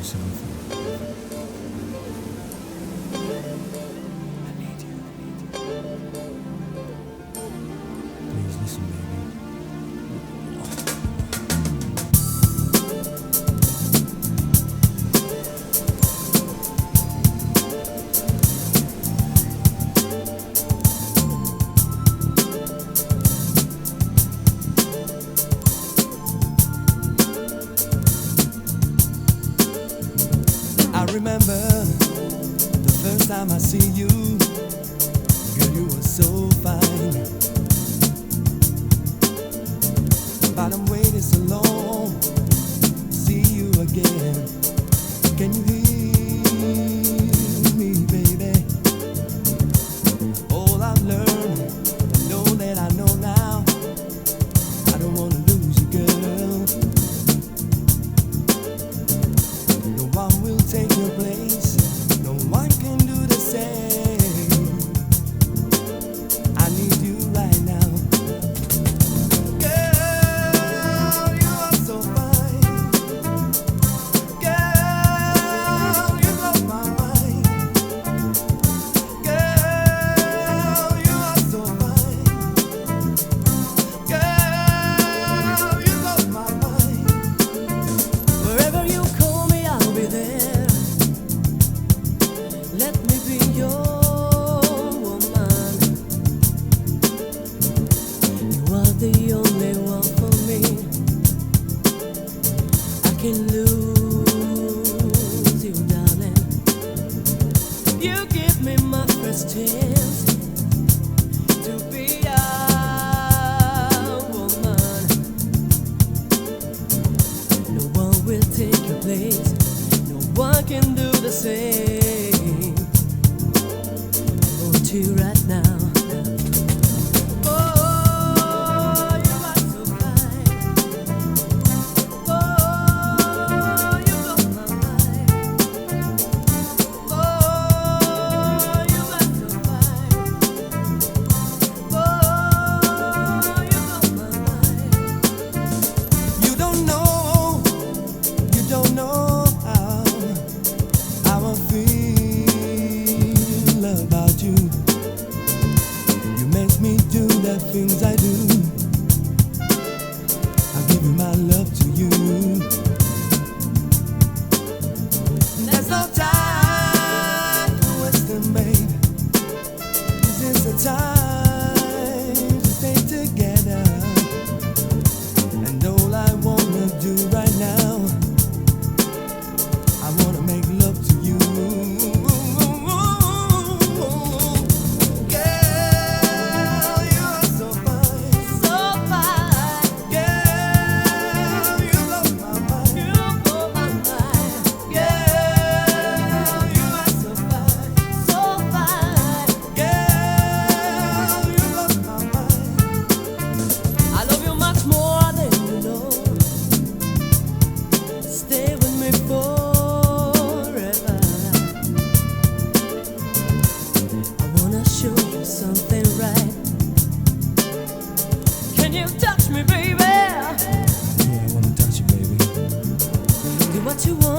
something. I need you. Please listen, baby. I remember the first time I see you. Girl, you were so fine, but I'm waiting so long to see you again. Can you hear me, baby? All I've learned, I know that I know now. I don't wanna lose you, girl. No one will take your place. No one can do the same. I need you right now. Girl, you are so fine. Girl, you blow my mind. Girl, you are so fine. Girl, you blow my mind. Wherever you call me, I'll be there. Let me be your woman. You are the only one for me. I can lose you, darling. You give me my first chance to be a woman. No one will take your place. No one can do the same. I want you right now. Oh, you are so fine. Oh, you blow my mind. Oh, you are so fine. Oh, you blow my mind. You don't know how I feel about you. You make me do the things I do. I give you my love to you. There's no time to waste them, babe. This is the time to stay together. And all I wanna do right now, I wanna make love to you. Girl, you are so fine. So fine. Girl, you blow my mind. You blow my mind. Girl, you are so fine. So fine. Girl, you blow my mind. I love you much more than you know. Stay with me forever. I wanna show you something right. Can you touch me, baby? Yeah, I wanna touch you, baby. Do what you want.